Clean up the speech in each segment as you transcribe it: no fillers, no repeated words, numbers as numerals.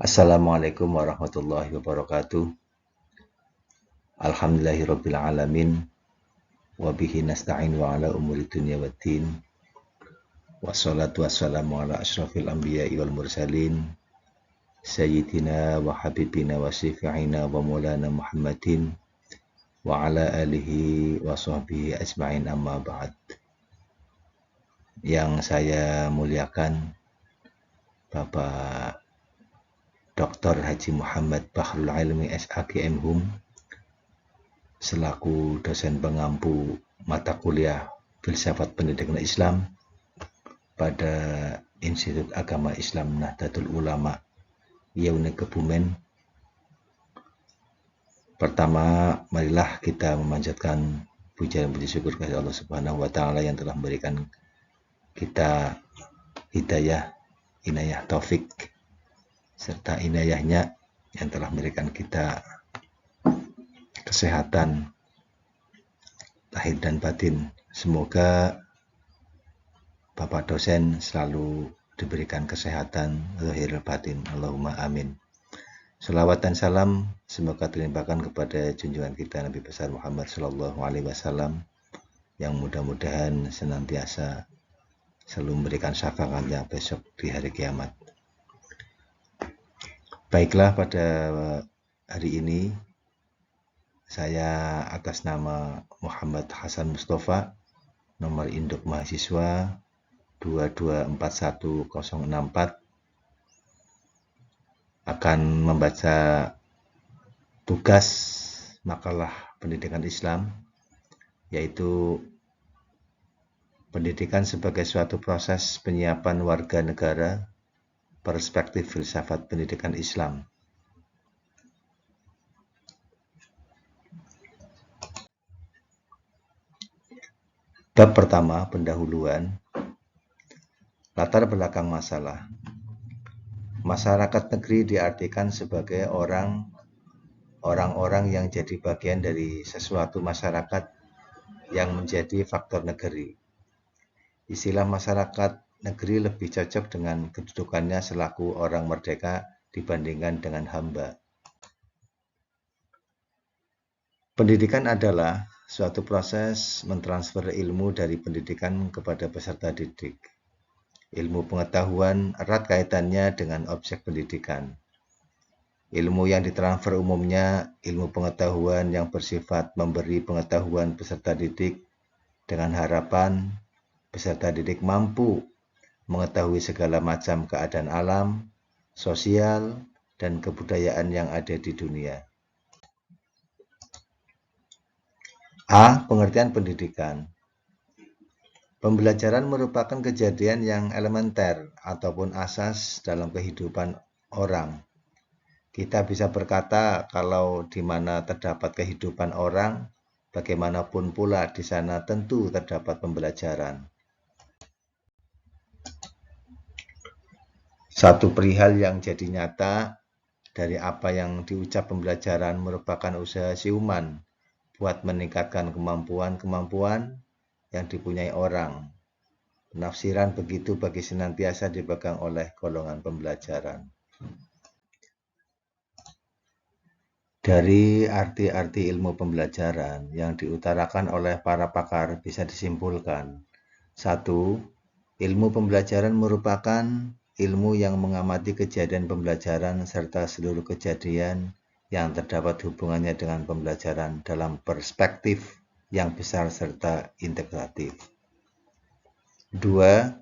Assalamualaikum warahmatullahi wabarakatuh. Alhamdulillahirabbil alamin wa bihi nasta'in wa ala umuri dunya waddin. Wassalatu wassalamu ala asyrafil anbiya'i wal mursalin sayyidina wa habibina wa syafi'ina wa maulana Muhammadin wa ala alihi wa sahbihi ajma'in, amma ba'd. Yang saya muliakan Bapak Dr. Haji Muhammad Bahrul Ilmi SHG MHum selaku dosen pengampu mata kuliah Filsafat Pendidikan Islam pada Institut Agama Islam Nahdlatul Ulama Yaune Kebumen. Pertama, marilah kita memanjatkan puja dan puji syukur kepada Allah Subhanahu wa taala yang telah memberikan kita hidayah, inayah taufik serta inayahnya yang telah memberikan kita kesehatan lahir dan batin. Semoga Bapak dosen selalu diberikan kesehatan lahir batin. Allahumma amin. Selawat dan salam semoga dilimpahkan kepada junjungan kita Nabi besar Muhammad Sallallahu Alaihi Wasallam yang mudah-mudahan senantiasa selalu memberikan syafaatnya besok di hari kiamat. Baiklah, pada hari ini saya atas nama Muhammad Hasan Mustafa, nomor induk mahasiswa 2241064, akan membaca tugas makalah pendidikan Islam, yaitu pendidikan sebagai suatu proses penyiapan warga negara, perspektif filsafat pendidikan Islam. Bab pertama, pendahuluan. Latar belakang masalah. Masyarakat negeri diartikan sebagai orang-orang yang jadi bagian dari sesuatu masyarakat yang menjadi faktor negeri. Istilah masyarakat negeri lebih cocok dengan kedudukannya selaku orang merdeka dibandingkan dengan hamba. Pendidikan adalah suatu proses mentransfer ilmu dari pendidikan kepada peserta didik. Ilmu pengetahuan erat kaitannya dengan objek pendidikan. Ilmu yang ditransfer umumnya ilmu pengetahuan yang bersifat memberi pengetahuan peserta didik dengan harapan peserta didik mampu mengetahui segala macam keadaan alam, sosial, dan kebudayaan yang ada di dunia. A. Pengertian pendidikan. Pembelajaran merupakan kejadian yang elementer ataupun asas dalam kehidupan orang. Kita bisa berkata kalau di mana terdapat kehidupan orang, bagaimanapun pula di sana tentu terdapat pembelajaran. Satu perihal yang jadi nyata dari apa yang diucap pembelajaran merupakan usaha siuman buat meningkatkan kemampuan-kemampuan yang dipunyai orang. Penafsiran begitu bagi senantiasa dipegang oleh golongan pembelajaran. Dari arti-arti ilmu pembelajaran yang diutarakan oleh para pakar bisa disimpulkan. 1. Ilmu pembelajaran merupakan ilmu yang mengamati kejadian pembelajaran serta seluruh kejadian yang terdapat hubungannya dengan pembelajaran dalam perspektif yang besar serta integratif. 2.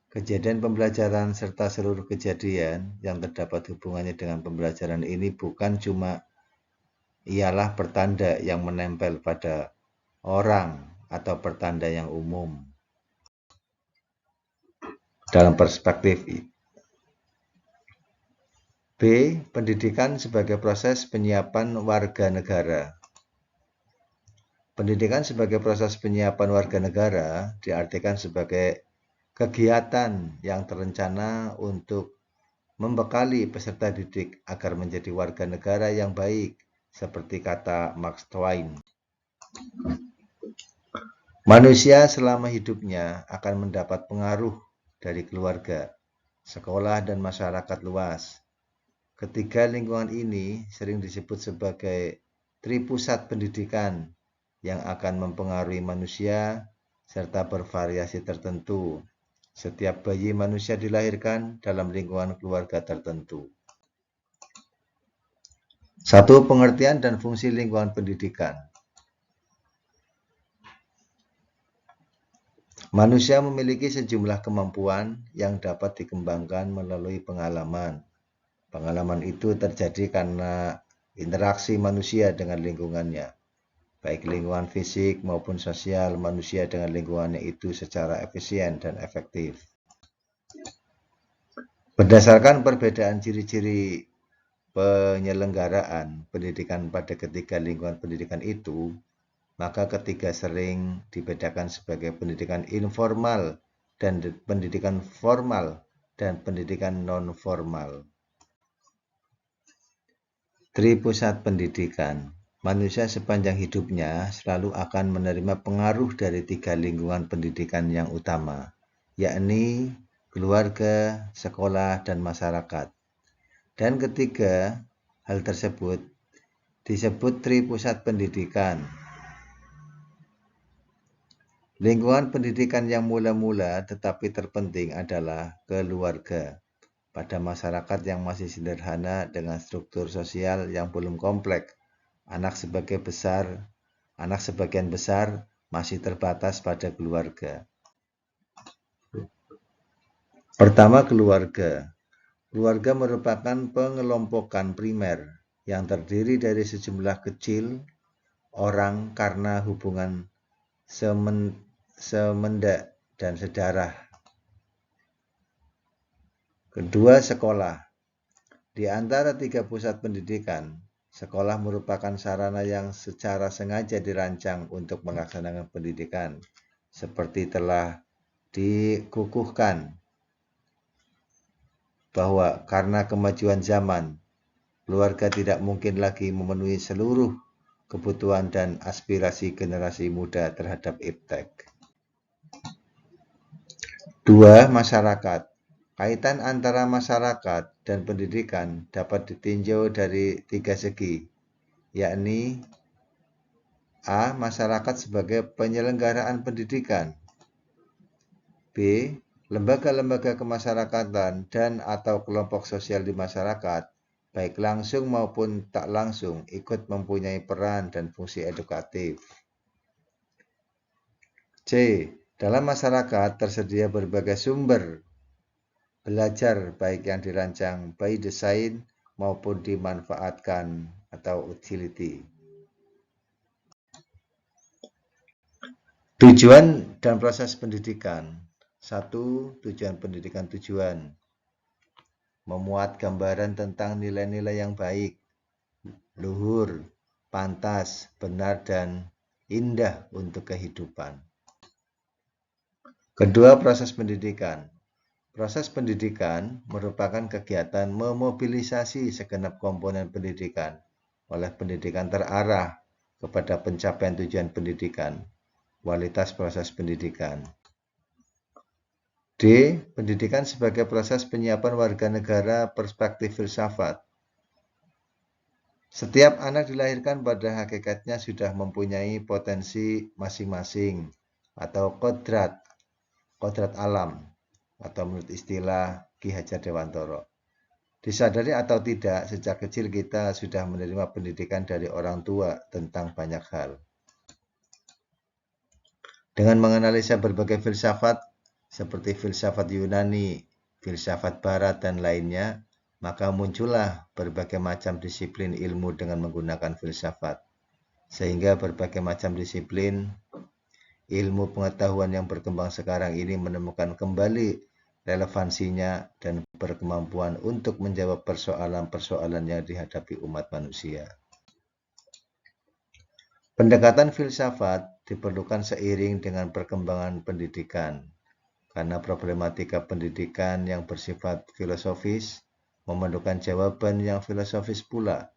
Kejadian pembelajaran serta seluruh kejadian yang terdapat hubungannya dengan pembelajaran ini bukan cuma ialah pertanda yang menempel pada orang atau pertanda yang umum. Dalam perspektif B. Pendidikan sebagai proses penyiapan warga negara. Pendidikan sebagai proses penyiapan warga negara diartikan sebagai kegiatan yang terencana untuk membekali peserta didik agar menjadi warga negara yang baik, seperti kata Mark Twain. Manusia selama hidupnya akan mendapat pengaruh dari keluarga, sekolah, dan masyarakat luas. Ketiga lingkungan ini sering disebut sebagai tripusat pendidikan yang akan mempengaruhi manusia serta bervariasi tertentu. Setiap bayi manusia dilahirkan dalam lingkungan keluarga tertentu. 1. Pengertian dan fungsi lingkungan pendidikan. Manusia memiliki sejumlah kemampuan yang dapat dikembangkan melalui pengalaman. Pengalaman itu terjadi karena interaksi manusia dengan lingkungannya, baik lingkungan fisik maupun sosial manusia dengan lingkungannya itu secara efisien dan efektif. Berdasarkan perbedaan ciri-ciri penyelenggaraan pendidikan pada ketiga lingkungan pendidikan itu, maka ketiga sering dibedakan sebagai pendidikan informal dan pendidikan formal dan pendidikan non-formal. Tripusat pendidikan. Manusia sepanjang hidupnya selalu akan menerima pengaruh dari tiga lingkungan pendidikan yang utama, yakni keluarga, sekolah, dan masyarakat. Dan ketiga, hal tersebut disebut tripusat pendidikan. Lingkungan pendidikan yang mula-mula tetapi terpenting adalah keluarga. Pada masyarakat yang masih sederhana dengan struktur sosial yang belum kompleks, anak sebagian besar masih terbatas pada keluarga. Pertama, keluarga. Keluarga merupakan pengelompokan primer yang terdiri dari sejumlah kecil orang karena hubungan semendak dan sedarah. Kedua, sekolah. Di antara tiga pusat pendidikan, sekolah merupakan sarana yang secara sengaja dirancang untuk melaksanakan pendidikan, seperti telah dikukuhkan bahwa karena kemajuan zaman, keluarga tidak mungkin lagi memenuhi seluruh kebutuhan dan aspirasi generasi muda terhadap iptek. 2. Masyarakat. Kaitan antara masyarakat dan pendidikan dapat ditinjau dari tiga segi, yakni A. Masyarakat sebagai penyelenggaraan pendidikan, B. Lembaga-lembaga kemasyarakatan dan atau kelompok sosial di masyarakat, baik langsung maupun tak langsung, ikut mempunyai peran dan fungsi edukatif. C. Dalam masyarakat tersedia berbagai sumber belajar baik yang dirancang by design maupun dimanfaatkan atau utility. Tujuan dan proses pendidikan. 1. Tujuan pendidikan. Tujuan memuat gambaran tentang nilai-nilai yang baik, luhur, pantas, benar, dan indah untuk kehidupan. Kedua, proses pendidikan. Proses pendidikan merupakan kegiatan memobilisasi segenap komponen pendidikan oleh pendidikan terarah kepada pencapaian tujuan pendidikan, kualitas proses pendidikan. D. Pendidikan sebagai proses penyiapan warga negara perspektif filsafat. Setiap anak dilahirkan pada hakikatnya sudah mempunyai potensi masing-masing atau kodrat alam, atau menurut istilah Ki Hajar Dewantoro. Disadari atau tidak, sejak kecil kita sudah menerima pendidikan dari orang tua tentang banyak hal. Dengan menganalisa berbagai filsafat, seperti filsafat Yunani, filsafat Barat, dan lainnya, maka muncullah berbagai macam disiplin ilmu dengan menggunakan filsafat. Sehingga berbagai macam disiplin ilmu pengetahuan yang berkembang sekarang ini menemukan kembali relevansinya dan berkemampuan untuk menjawab persoalan-persoalan yang dihadapi umat manusia. Pendekatan filsafat diperlukan seiring dengan perkembangan pendidikan, karena problematika pendidikan yang bersifat filosofis memerlukan jawaban yang filosofis pula.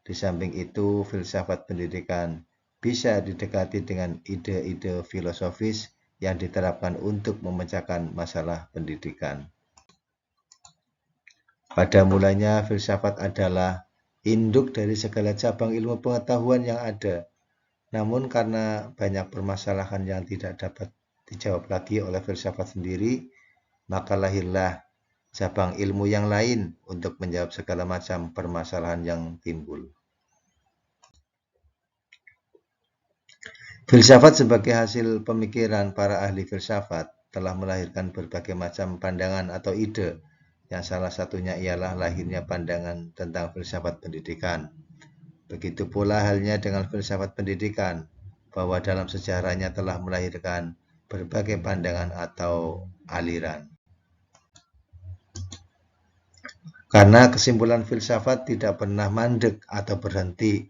Di samping itu, filsafat pendidikan bisa didekati dengan ide-ide filosofis yang diterapkan untuk memecahkan masalah pendidikan. Pada mulanya filsafat adalah induk dari segala cabang ilmu pengetahuan yang ada. Namun karena banyak permasalahan yang tidak dapat dijawab lagi oleh filsafat sendiri, maka lahirlah cabang ilmu yang lain untuk menjawab segala macam permasalahan yang timbul. Filsafat sebagai hasil pemikiran para ahli filsafat telah melahirkan berbagai macam pandangan atau ide, yang salah satunya ialah lahirnya pandangan tentang filsafat pendidikan. Begitu pula halnya dengan filsafat pendidikan, bahwa dalam sejarahnya telah melahirkan berbagai pandangan atau aliran. Karena kesimpulan filsafat tidak pernah mandek atau berhenti,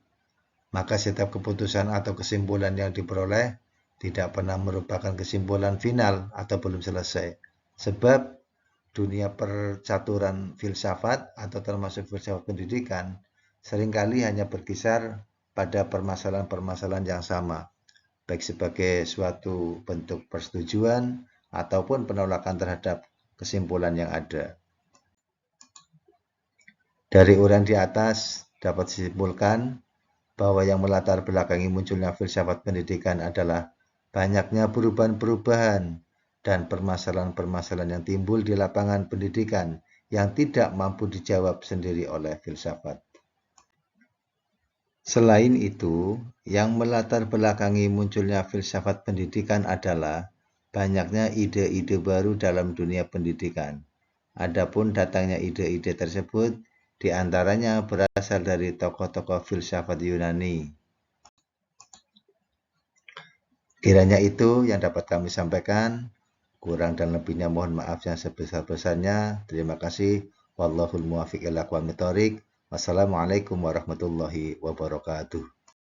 maka setiap keputusan atau kesimpulan yang diperoleh tidak pernah merupakan kesimpulan final atau belum selesai. Sebab dunia percaturan filsafat atau termasuk filsafat pendidikan seringkali hanya berkisar pada permasalahan-permasalahan yang sama, baik sebagai suatu bentuk persetujuan ataupun penolakan terhadap kesimpulan yang ada. Dari uraian di atas dapat disimpulkan bahwa yang melatar belakangi munculnya filsafat pendidikan adalah banyaknya perubahan-perubahan dan permasalahan-permasalahan yang timbul di lapangan pendidikan yang tidak mampu dijawab sendiri oleh filsafat. Selain itu, yang melatar belakangi munculnya filsafat pendidikan adalah banyaknya ide-ide baru dalam dunia pendidikan. Adapun datangnya ide-ide tersebut di antaranya berasal dari tokoh-tokoh filsafat Yunani. Kiranya itu yang dapat kami sampaikan. Kurang dan lebihnya mohon maaf yang sebesar-besarnya. Terima kasih. Wallahul muwaffiq ila aqwamit thoriq. Wassalamualaikum warahmatullahi wabarakatuh.